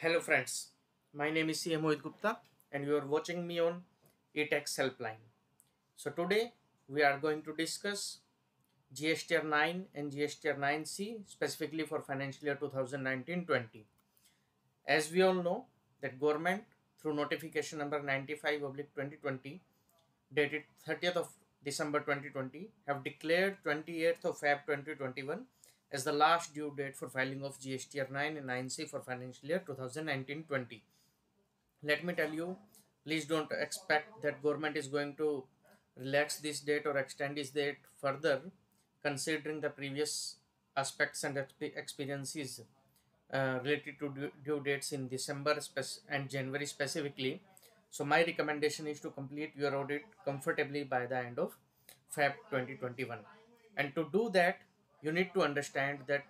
Hello friends, my name is CM Mohit Gupta and you are watching me on eTax Helpline. So today we are going to discuss GSTR 9 and GSTR 9C specifically for financial year 2019-20. As we all know that government through notification number 95/2020 dated 30th of December 2020 have declared 28th of Feb 2021 as the last due date for filing of GSTR 9 and 9C for financial year 2019-20. Let me tell you, please don't expect that government is going to relax this date or extend this date further, considering the previous aspects and experiences related to due dates in December and January specifically. So my recommendation is to complete your audit comfortably by the end of Feb 2021. And to do that, you need to understand that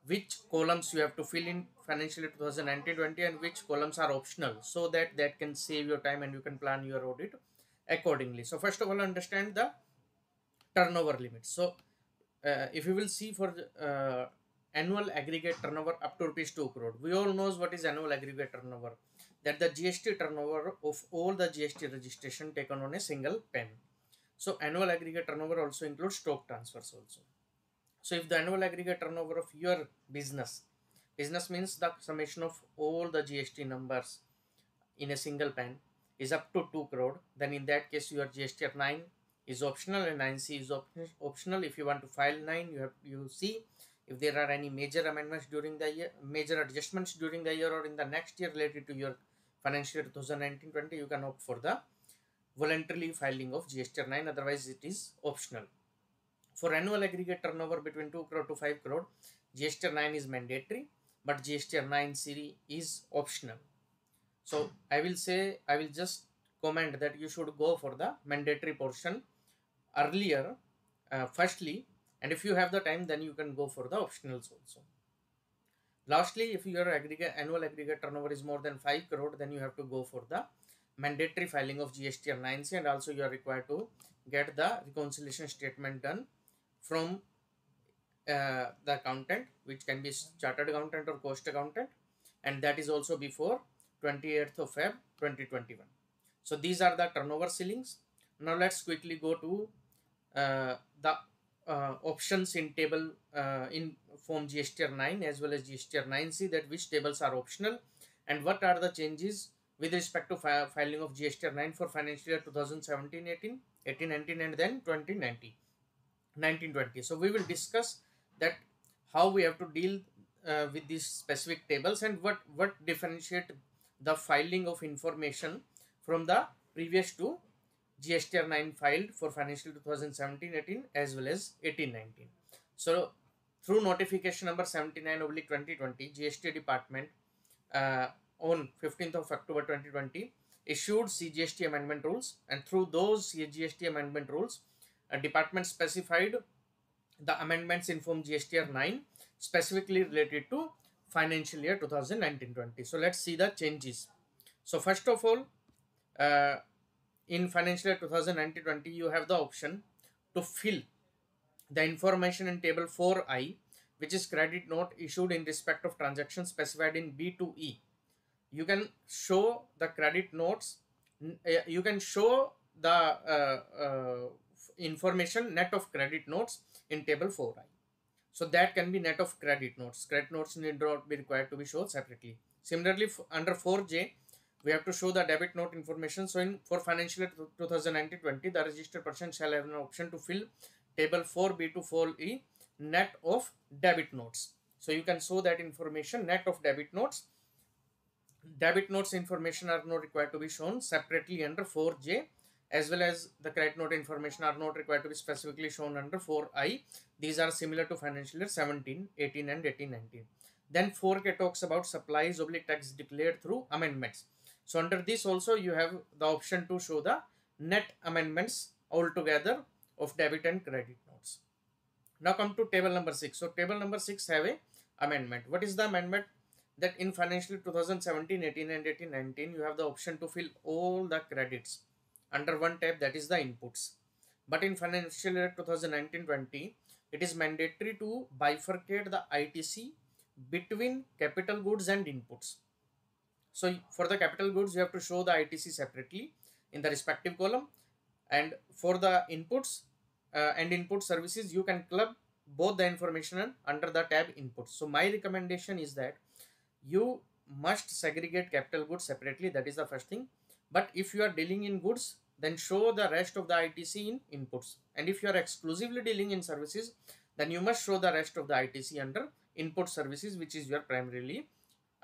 which columns you have to fill in financial year 2019-20 and which columns are optional, so that can save your time and you can plan your audit accordingly. So first of all, understand the turnover limit. So if you will see for annual aggregate turnover up to rupees 2 crore, we all knows what is annual aggregate turnover, that the GST turnover of all the GST registration taken on a single pen. So annual aggregate turnover also includes stock transfers also. So if the annual aggregate turnover of your business means the summation of all the GST numbers in a single pen is up to 2 crore, then in that case your GSTR 9 is optional and 9C is optional. If you want to file 9, you see if there are any major amendments during the year, major adjustments during the year or in the next year related to your financial year 2019-20, you can opt for the voluntarily filing of GSTR 9, otherwise it is optional. For annual aggregate turnover between 2 crore to 5 crore, GSTR 9 is mandatory, but GSTR 9C is optional. So I will just comment that you should go for the mandatory portion earlier, firstly, and if you have the time, then you can go for the optionals also. Lastly, if your annual aggregate turnover is more than 5 crore, then you have to go for the mandatory filing of GSTR 9C, and also you are required to get the reconciliation statement done from the accountant, which can be chartered accountant or cost accountant, and that is also before 28th of Feb 2021. So these are the turnover ceilings. Now let's quickly go to the options in table in form GSTR 9 as well as GSTR 9C, that which tables are optional and what are the changes with respect to filing of GSTR 9 for financial year 2017-18, 18-19 and then 2019. 1920. So we will discuss that how we have to deal with these specific tables and what differentiate the filing of information from the previous two GSTR 9 filed for financial 2017-18 as well as 18-19. So through notification number 79/2020, GST department on 15th of October 2020 issued CGST amendment rules, and through those CGST amendment rules, a department specified the amendments in form GSTR 9 specifically related to financial year 2019-20. So let's see the changes. So first of all, in financial year 2019-20, you have the option to fill the information in table 4I, which is credit note issued in respect of transactions specified in B2E. You can show the credit notes, you can show the information net of credit notes in table 4I. So that can be net of credit notes. Credit notes need not be required to be shown separately. Similarly, under 4J, we have to show the debit note information. So for financial year 2019-20, the registered person shall have an option to fill table 4B to 4E net of debit notes. So you can show that information net of debit notes. Debit notes information are not required to be shown separately under 4J, as well as the credit note information are not required to be specifically shown under 4I. These are similar to financial year 17, 18 and 18, 19. Then 4K talks about supplies oblique tax declared through amendments. So under this also you have the option to show the net amendments altogether of debit and credit notes. Now come to table number 6. So table number 6 have a amendment. What is the amendment? That in financial 2017-18 and 18-19, you have the option to fill all the credits under one tab, that is the inputs. But in financial year 2019-20, it is mandatory to bifurcate the ITC between capital goods and inputs. So for the capital goods, you have to show the ITC separately in the respective column, and for the inputs and input services, you can club both the information under the tab inputs. So my recommendation is that you must segregate capital goods separately. That is the first thing. But if you are dealing in goods, then show the rest of the ITC in inputs. And if you are exclusively dealing in services, then you must show the rest of the ITC under input services, which is your primarily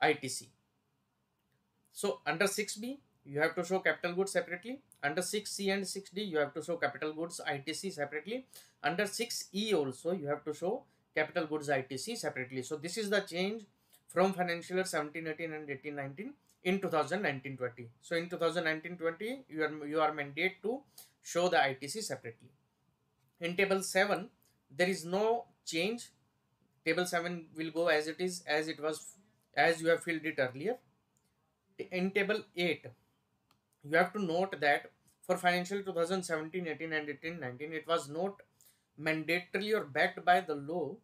ITC. So under 6B, you have to show capital goods separately. Under 6C and 6D, you have to show capital goods ITC separately. Under 6E also, you have to show capital goods ITC separately. So this is the change from financial year 17-18 and 18-19 in 2019-20. So in 2019-20, you are mandated to show the ITC separately. In table 7, there is no change. Table 7 will go as it is, as it was, as you have filled it earlier. In table 8, you have to note that for financial 2017-18 and 18-19, it was not mandatorily or backed by the law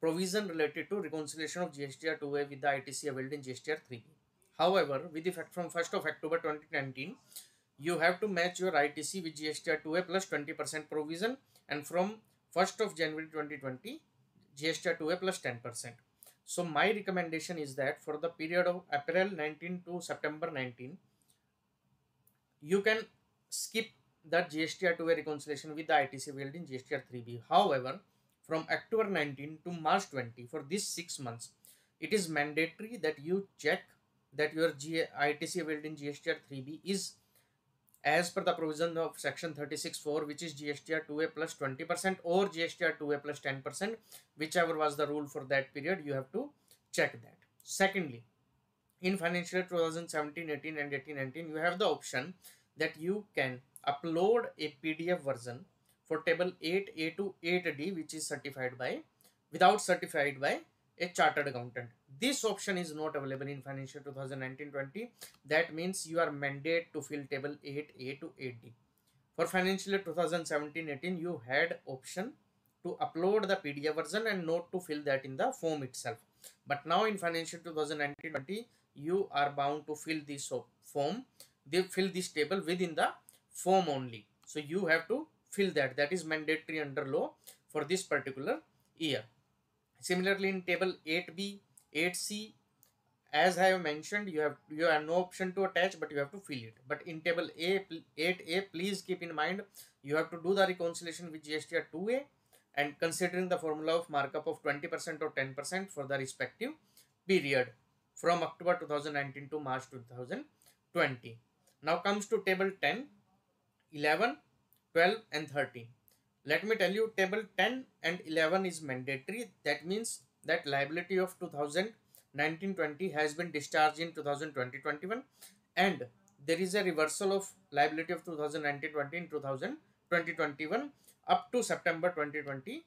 provision related to reconciliation of GSTR 2A with the ITC availed in GSTR 3B. However, with effect from 1st of October 2019, you have to match your ITC with GSTR 2A plus 20% provision, and from 1st of January 2020, GSTR 2A plus 10%. So my recommendation is that for the period of April 19 to September 19, you can skip that GSTR 2A reconciliation with the ITC availed in GSTR 3B. However, from October 19 to March 20, for these 6 months, it is mandatory that you check that your ITC availed in GSTR 3B is as per the provision of section 36(4), which is GSTR 2A plus 20% or GSTR 2A plus 10%, whichever was the rule for that period, you have to check that. Secondly, in financial year 2017-18 and 18-19, you have the option that you can upload a PDF version for table 8A to 8D, which is certified by, without certified by a chartered accountant. This option is not available in financial 2019-20. That means you are mandated to fill table 8A to 8D. For financial year 2017-18, you had option to upload the PDF version and not to fill that in the form itself. But now in financial 2019-20, you are bound to fill this form. They fill this table within the form only. So you have to fill that. That is mandatory under law for this particular year. Similarly, in table 8B, 8C, as I have mentioned, you have no option to attach, but you have to fill it. But in table 8A, please keep in mind, you have to do the reconciliation with GSTR 2A and considering the formula of markup of 20% or 10% for the respective period from October 2019 to March 2020. Now comes to table 10, 11, 12 and 13. Let me tell you, table 10 and 11 is mandatory. That means that liability of 2019-20 has been discharged in 2020-21 and there is a reversal of liability of 2019-20 in 2020-21 up to September 2020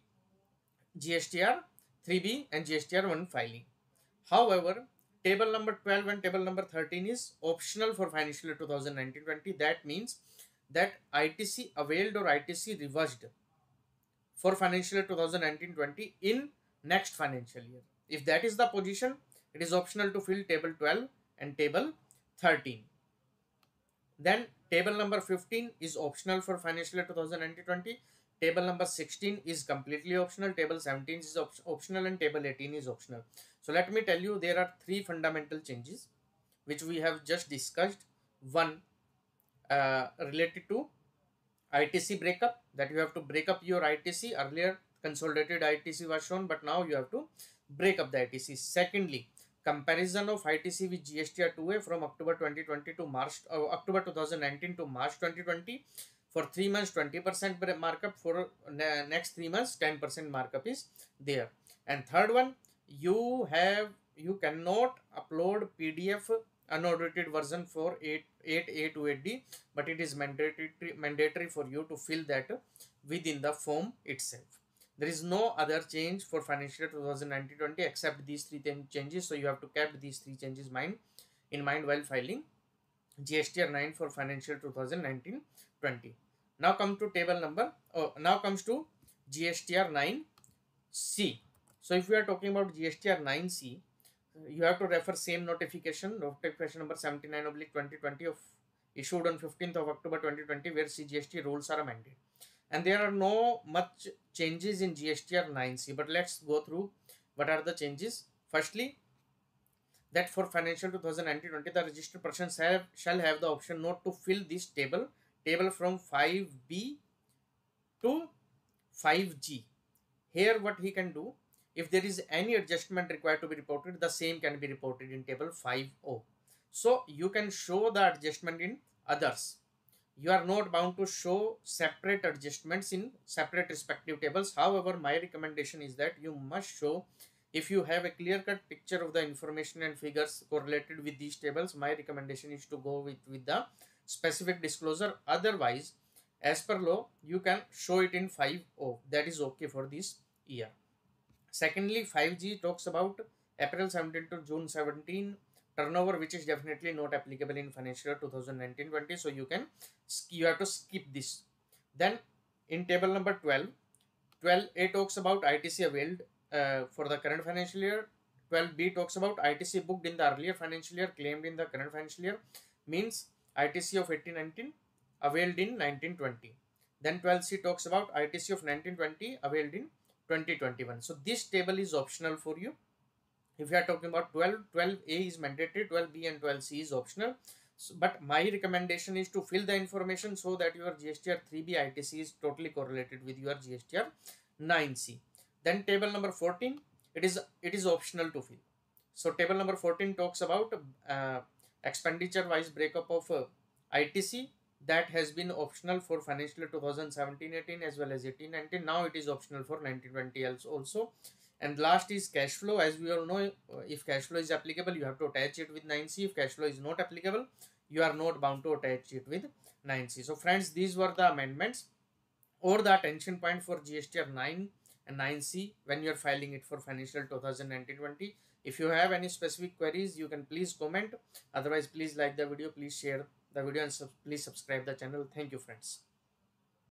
GSTR 3B and GSTR 1 filing. However, table number 12 and table number 13 is optional for financial year 2019-20. That means that ITC availed or ITC reversed for financial year 2019-20 in next financial year. If that is the position, it is optional to fill table 12 and table 13. Then table number 15 is optional for financial year 2019-20. Table number 16 is completely optional. Table 17 is optional and table 18 is optional. So let me tell you, there are three fundamental changes which we have just discussed. One, related to ITC breakup, that you have to break up your ITC. Earlier consolidated ITC was shown, but now you have to break up the ITC. Secondly, comparison of ITC with GSTR 2A from October 2020 to March, October 2019 to March 2020. For 3 months 20% markup, for next 3 months 10% markup is there. And third one, you cannot upload PDF unaudited version for 8A to 8D, but it is mandatory for you to fill that within the form itself. There is no other change for financial year 2019-20 except these three changes. So you have to keep these three changes in mind while filing GSTR 9 for financial 2019-20. Now come to table number. Now comes to GSTR 9C. So if we are talking about GSTR 9C, you have to refer same notification number 79/2020 of issued on 15th of October 2020, where CGST rules are amended. And there are no much changes in GSTR 9C, but let's go through what are the changes. Firstly, that for financial 2019-20, the registered persons shall have the option not to fill this table from 5B to 5G. Here what he can do, if there is any adjustment required to be reported, the same can be reported in table 5O. So you can show the adjustment in others. You are not bound to show separate adjustments in separate respective tables. However, my recommendation is that you must show, if you have a clear-cut picture of the information and figures correlated with these tables, my recommendation is to go with the specific disclosure. Otherwise, as per law, you can show it in 5O. That is okay for this year. Secondly, 5G talks about April 17 to June 17 turnover, which is definitely not applicable in financial year 2019-20. So you have to skip this. Then in table number 12A talks about ITC availed for the current financial year. 12B talks about ITC booked in the earlier financial year, claimed in the current financial year, means ITC of 18-19 availed in 19-20. Then 12C talks about ITC of 19-20 availed in 2021. So this table is optional for you. If you are talking about 12A is mandatory, 12B and 12C is optional. So, but my recommendation is to fill the information so that your GSTR 3B ITC is totally correlated with your GSTR 9C. Then table number 14, it is optional to fill. So table number 14 talks about expenditure wise breakup of ITC. That has been optional for financial year 2017-18 as well as 18-19. Now it is optional for 19-20 also. And last is cash flow. As we all know, if cash flow is applicable, you have to attach it with 9C. If cash flow is not applicable, you are not bound to attach it with 9C. So friends, these were the amendments or the attention point for GSTR 9 and 9C when you are filing it for financial 2019-20. If you have any specific queries, you can please comment. Otherwise, please like the video, please share the video, and please subscribe the channel. Thank you, friends.